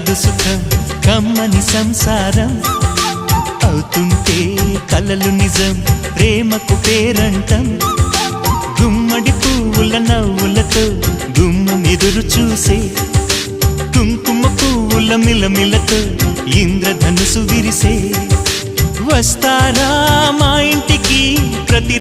కలదు సుఖం కమ్మని సంసారం అవుతుంటే కలలు నిజం ప్రేమకు పేరంటం గుమ్మడి పువ్వుల నవ్వులతో గుమ్మమెదురు చూసే కుంకుమ పువ్వుల మిలమిలతో ఇంద్రధనుసు విరిసే వస్తారా మా ఇంటికి ప్రతి